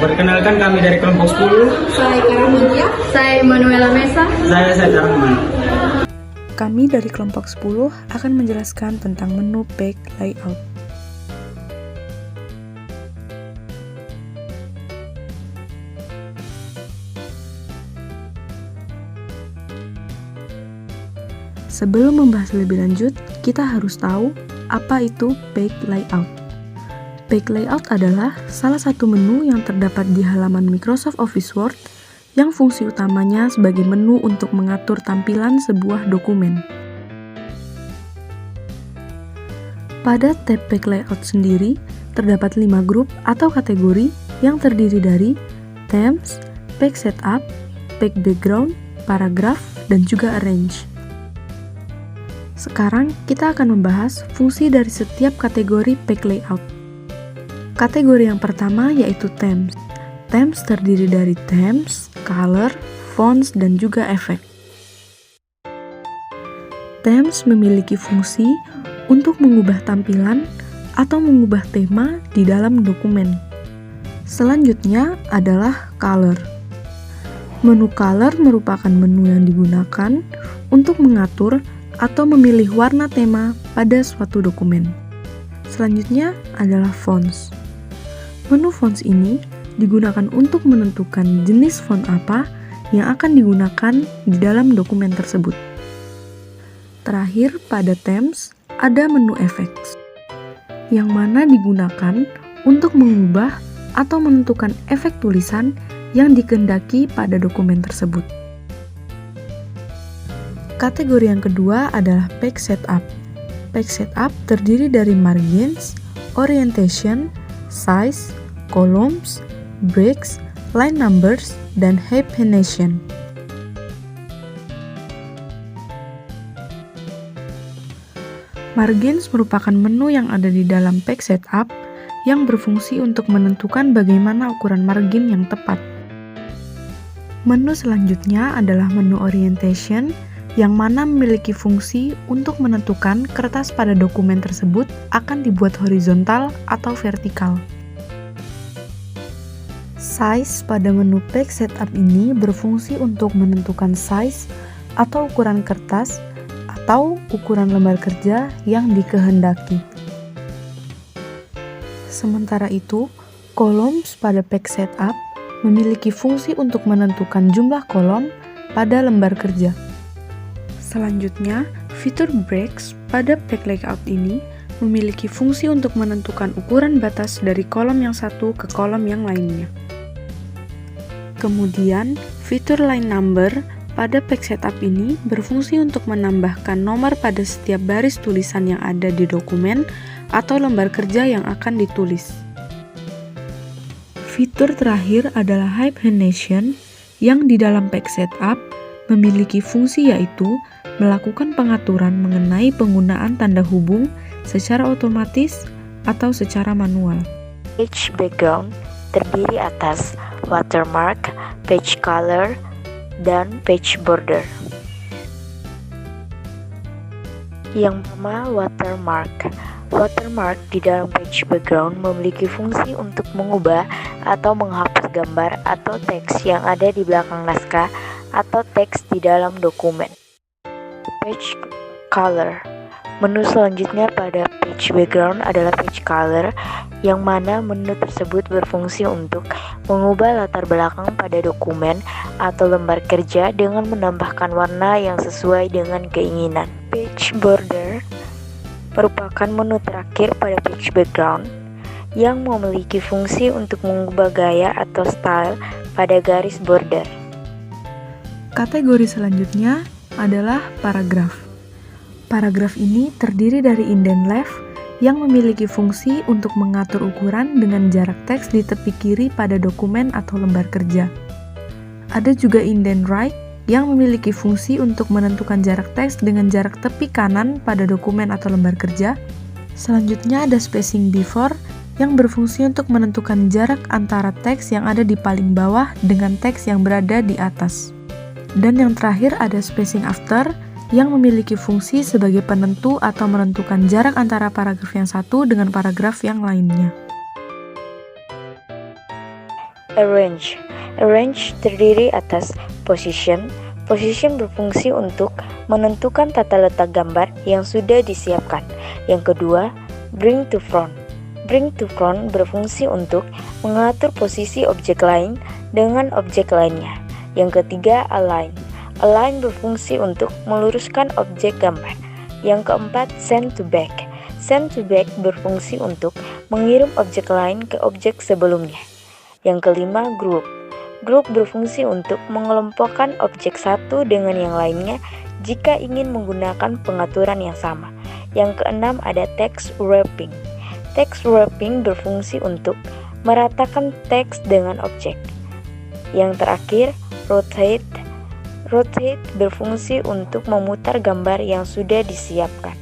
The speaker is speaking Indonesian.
Perkenalkan, kami dari kelompok 10. Saya Karamudia. Saya Manuela Mesa. Saya Rahman. Kami dari kelompok 10 akan menjelaskan tentang menu page layout. Sebelum membahas lebih lanjut, kita harus tahu apa itu page layout. Page layout adalah salah satu menu yang terdapat di halaman Microsoft Office Word yang fungsi utamanya sebagai menu untuk mengatur tampilan sebuah dokumen. Pada tab page layout sendiri, terdapat 5 grup atau kategori yang terdiri dari themes, page setup, page background, paragraph, dan juga arrange. Sekarang kita akan membahas fungsi dari setiap kategori page layout. Kategori yang pertama yaitu themes. Themes terdiri dari themes, color, fonts, dan juga efek. Themes memiliki fungsi untuk mengubah tampilan atau mengubah tema di dalam dokumen. Selanjutnya adalah color. Menu color merupakan menu yang digunakan untuk mengatur atau memilih warna tema pada suatu dokumen. Selanjutnya adalah fonts. Menu fonts ini digunakan untuk menentukan jenis font apa yang akan digunakan di dalam dokumen tersebut. Terakhir, pada themes, ada menu effects, yang mana digunakan untuk mengubah atau menentukan efek tulisan yang dikehendaki pada dokumen tersebut. Kategori yang kedua adalah page setup. Page setup terdiri dari margins, orientation, size, columns, breaks, line numbers, dan hyphenation. Margins merupakan menu yang ada di dalam page setup yang berfungsi untuk menentukan bagaimana ukuran margin yang tepat. Menu selanjutnya adalah menu orientation, yang mana memiliki fungsi untuk menentukan kertas pada dokumen tersebut akan dibuat horizontal atau vertikal. Size pada menu page setup ini berfungsi untuk menentukan size atau ukuran kertas atau ukuran lembar kerja yang dikehendaki. Sementara itu, columns pada page setup memiliki fungsi untuk menentukan jumlah kolom pada lembar kerja. Selanjutnya, fitur breaks pada page layout ini memiliki fungsi untuk menentukan ukuran batas dari kolom yang satu ke kolom yang lainnya. Kemudian, fitur line number pada page setup ini berfungsi untuk menambahkan nomor pada setiap baris tulisan yang ada di dokumen atau lembar kerja yang akan ditulis. Fitur terakhir adalah hyphenation yang di dalam page setup memiliki fungsi yaitu melakukan pengaturan mengenai penggunaan tanda hubung secara otomatis atau secara manual. Page background terdiri atas watermark, page color, dan page border. Yang pertama, watermark. Watermark di dalam page background memiliki fungsi untuk mengubah atau menghapus gambar atau teks yang ada di belakang naskah atau teks di dalam dokumen. Page color. Menu selanjutnya pada page background adalah page color, yang mana menu tersebut berfungsi untuk mengubah latar belakang pada dokumen atau lembar kerja dengan menambahkan warna yang sesuai dengan keinginan. Page border merupakan menu terakhir pada page background yang memiliki fungsi untuk mengubah gaya atau style pada garis border. Kategori selanjutnya adalah paragraf. Paragraf ini terdiri dari indent left yang memiliki fungsi untuk mengatur ukuran dengan jarak teks di tepi kiri pada dokumen atau lembar kerja. Ada juga indent right yang memiliki fungsi untuk menentukan jarak teks dengan jarak tepi kanan pada dokumen atau lembar kerja. Selanjutnya ada spacing before yang berfungsi untuk menentukan jarak antara teks yang ada di paling bawah dengan teks yang berada di atas. Dan yang terakhir ada spacing after yang memiliki fungsi sebagai penentu atau menentukan jarak antara paragraf yang satu dengan paragraf yang lainnya. Arrange. Arrange terdiri atas position. Position berfungsi untuk menentukan tata letak gambar yang sudah disiapkan. Yang kedua, bring to front. Bring to front berfungsi untuk mengatur posisi objek lain dengan objek lainnya. Yang ketiga, align. Align berfungsi untuk meluruskan objek gambar. Yang keempat, send to back. Send to back berfungsi untuk mengirim objek lain ke objek sebelumnya. Yang kelima, group. Group berfungsi untuk mengelompokkan objek satu dengan yang lainnya jika ingin menggunakan pengaturan yang sama. Yang keenam, ada text wrapping. Text wrapping berfungsi untuk meratakan teks dengan objek. Yang terakhir, rotate. Rotate berfungsi untuk memutar gambar yang sudah disiapkan.